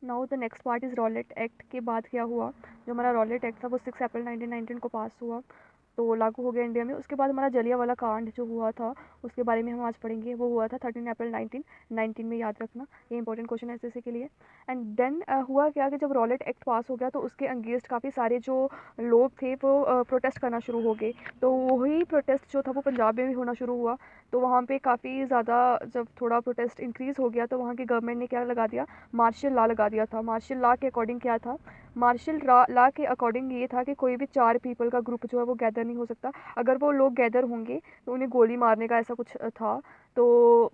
Now the next part is Rowlatt act. के बाद क्या हुआ, जो हमारा रॉलेट एक्ट था वो 6 अप्रैल 1919 को पास हुआ, तो लागू हो गया इंडिया में। उसके बाद हमारा जलियांवाला कांड जो हुआ था उसके बारे में हम आज पढ़ेंगे। वो हुआ था 13 अप्रैल 1919 में, याद रखना, ये इंपॉर्टेंट क्वेश्चन है एसएससी के लिए। एंड देन हुआ क्या कि जब रॉलेट एक्ट पास हो गया तो उसके अगेंस्ट काफ़ी सारे जो लोग थे वो प्रोटेस्ट करना शुरू हो गए। तो वही प्रोटेस्ट जो था वो पंजाब में भी होना शुरू हुआ। तो वहाँ पे काफ़ी ज़्यादा जब थोड़ा प्रोटेस्ट इंक्रीज़ हो गया तो वहाँ की गवर्नमेंट ने क्या लगा दिया, मार्शल लॉ लगा दिया था। मार्शल लॉ के अकॉर्डिंग क्या था, मार्शल लॉ के अकॉर्डिंग ये था कि कोई भी 4 पीपल का ग्रुप जो है वो गैदर नहीं हो सकता। अगर वो लोग गैदर होंगे तो उन्हें गोली मारने का ऐसा कुछ था। तो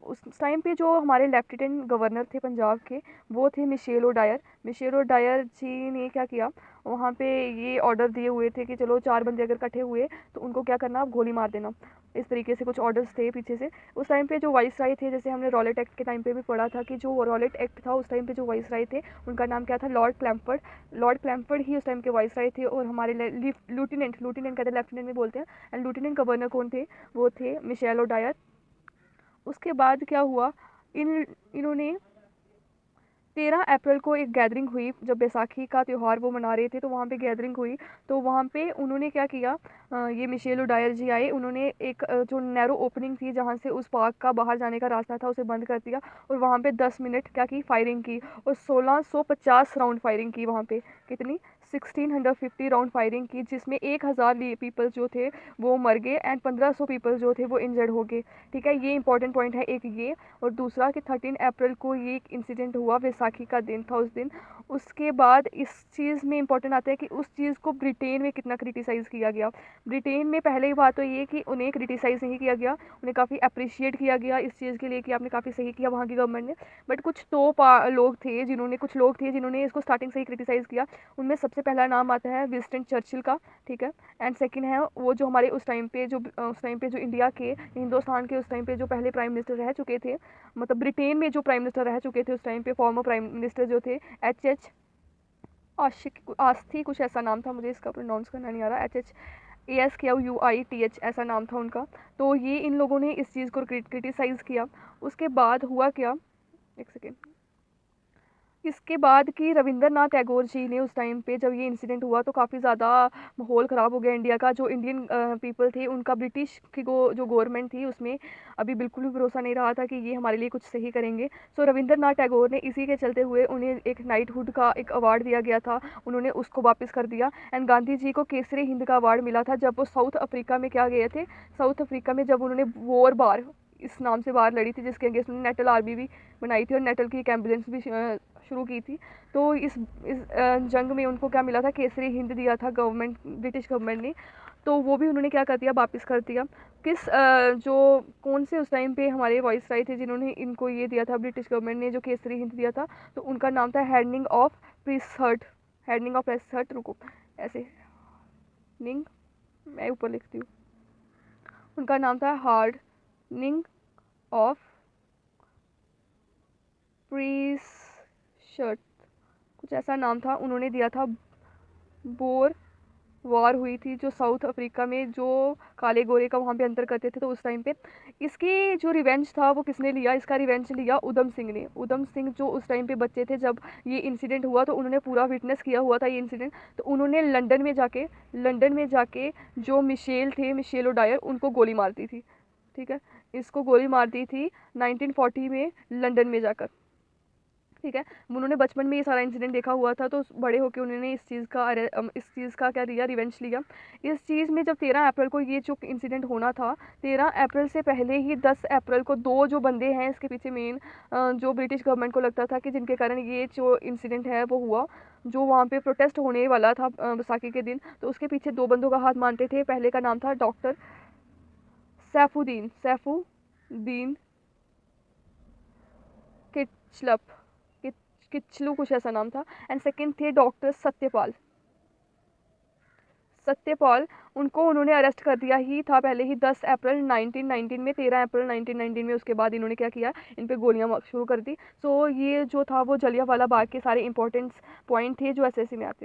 उस टाइम पे जो हमारे लेफ्टिनेंट गवर्नर थे पंजाब के, वो थे मिशेल ओडायर। मिशेल ओडायर जी ने क्या किया, वहाँ पे ये ऑर्डर दिए हुए थे कि चलो 4 बंदे अगर इकट्ठे हुए तो उनको क्या करना, आप गोली मार देना। इस तरीके से कुछ ऑर्डर्स थे पीछे से। उस टाइम पे जो वाइसराय थे, जैसे हमने रॉलेट एक्ट के टाइम पे भी पढ़ा था कि जो रॉलेट एक्ट था उस टाइम पे जो वाइसराय थे उनका नाम क्या था, लॉर्ड क्लैम्फर्ड। लॉर्ड क्लैम्फर्ड ही उस टाइम के वाइसराय थे। और हमारे लिeutenant लिeutenant कहते हैं, लेफ्टिनेंट में बोलते हैं। एंड लिeutenant गवर्नर कौन थे, वो थे मिशेल ओडायर। उसके बाद क्या हुआ, इन्होंने 13 अप्रैल को एक गैदरिंग हुई, जब बैसाखी का त्यौहार वो मना रहे थे तो वहाँ पे गैदरिंग हुई। तो वहाँ पे उन्होंने क्या किया, ये मिशेल ओडायर जी आए, उन्होंने एक जो नैरो ओपनिंग थी जहाँ से उस पार्क का बाहर जाने का रास्ता था उसे बंद कर दिया। और वहाँ पे 10 मिनट क्या की, फायरिंग की। और 1650 राउंड फायरिंग की वहाँ पे। कितनी, 1650 राउंड फायरिंग की, जिसमें 1000 पीपल जो थे वो मर गए एंड 1500 पीपल जो थे वो इंजर्ड हो गए। ठीक है, ये इंपॉर्टेंट पॉइंट है एक ये। और दूसरा कि 13 अप्रैल को ये इंसिडेंट हुआ, बैसाखी का दिन था उस दिन। उसके बाद इस चीज़ में इंपॉर्टेंट आता है कि उस चीज़ को ब्रिटेन में कितना क्रिटिसाइज़ किया गया। ब्रिटेन में पहले ही बात तो ये कि उन्हें क्रिटिसाइज़ नहीं किया गया, उन्हें काफ़ी अप्रिशिएट किया गया इस चीज़ के लिए कि आपने काफ़ी सही किया वहाँ की गवर्नमेंट ने। बट कुछ लोग थे जिन्होंने इसको स्टार्टिंग से ही क्रिटिसाइज़ किया। उनमें सबसे पहला नाम आता है विंस्टन चर्चिल का। ठीक है, एंड सेकंड है वो जो हमारे उस टाइम पे जो इंडिया के, हिंदुस्तान के उस टाइम पे जो पहले प्राइम मिनिस्टर रह चुके थे, मतलब ब्रिटेन में जो प्राइम मिनिस्टर रह चुके थे उस टाइम पे, फॉर्मर प्राइम मिनिस्टर जो थे, एच आशिक आस्थी, कुछ ऐसा नाम था, मुझे इसका प्रोनाउंस करना नहीं आ रहा, ASKUITH ऐसा नाम था उनका। तो ये इन लोगों ने इस चीज़ को क्रिटिसाइज़ किया। उसके बाद हुआ क्या, एक सेकेंड, इसके बाद कि रविंद्रनाथ टैगोर जी ने उस टाइम पे जब ये इंसिडेंट हुआ तो काफ़ी ज़्यादा माहौल ख़राब हो गया इंडिया का। जो इंडियन पीपल थे उनका ब्रिटिश की जो गवर्नमेंट थी उसमें अभी बिल्कुल भी भरोसा नहीं रहा था कि ये हमारे लिए कुछ सही करेंगे। सो रविंद्रनाथ टैगोर ने इसी के चलते हुए उन्हें एक नाइटहुड का एक अवार्ड दिया गया था, उन्होंने उसको वापस कर दिया। एंड गांधी जी को केसरी हिंद का अवार्ड मिला था जब वो साउथ अफ्रीका में क्या गए थे, साउथ अफ्रीका में जब उन्होंने वॉर बार इस नाम से बार लड़ी थी, जिसके अगेंस्ट उन्होंने नेटल आर्मी भी बनाई थी और नेटल की एक एम्बुलेंस भी शुरू की थी। तो इस जंग में उनको क्या मिला था, केसरी हिंद दिया था गवर्नमेंट, ब्रिटिश गवर्नमेंट ने। तो वो भी उन्होंने क्या कर दिया, वापस कर दिया। जो कौन से उस टाइम पे हमारे वॉइस राय थे जिन्होंने इनको ये दिया था, ब्रिटिश गवर्नमेंट ने जो केसरी हिंद दिया था, तो उनका नाम था हैंडिंग ऑफ प्रिसहर्ट। हैंडिंग ऑफ प्रिसहर्ट, रुको, ऐसे निंग, मैं ऊपर लिखती हूँ, उनका नाम था हार्डनिंग ऑफ प्रिसहर्ट, कुछ ऐसा नाम था, उन्होंने दिया था। बोर वॉर हुई थी जो साउथ अफ्रीका में, जो काले गोरे का वहाँ पे अंतर करते थे, तो उस टाइम पे इसकी जो रिवेंज था वो किसने लिया, इसका रिवेंज लिया उधम सिंह ने। उधम सिंह जो उस टाइम पे बच्चे थे जब ये इंसिडेंट हुआ, तो उन्होंने पूरा विटनेस किया हुआ था ये इंसिडेंट। तो उन्होंने लंदन में जाके जो मिशेल ओडायर, उनको गोली मार दी थी। ठीक है, इसको गोली मार दी थी 1940 में लंदन में जाकर। ठीक है, उन्होंने बचपन में ये सारा इंसिडेंट देखा हुआ था, तो बड़े होकर उन्होंने इस चीज़ का क्या लिया, रिवेंज लिया। इस चीज़ में जब 13 अप्रैल को ये जो इंसिडेंट होना था, 13 अप्रैल से पहले ही 10 अप्रैल को दो जो बंदे हैं इसके पीछे मेन, जो ब्रिटिश गवर्नमेंट को लगता था कि जिनके कारण ये जो इंसिडेंट है वो हुआ, जो वहाँ पे प्रोटेस्ट होने वाला था बैसाखी के दिन, तो उसके पीछे दो बंदों का हाथ मानते थे। पहले का नाम था डॉक्टर सैफुद्दीन किचलप, किचलू, कुछ ऐसा नाम था। एंड सेकंड थे डॉक्टर सत्यपाल। उनको उन्होंने अरेस्ट कर दिया ही था पहले ही 10 अप्रैल 1919 में, 13 अप्रैल 1919 में। उसके बाद इन्होंने क्या किया, इन पे गोलियां शुरू कर दी। सो ये जो था वो जलियांवाला बाग के सारे इंपॉर्टेंट पॉइंट थे जो एसएससी में आते हैं।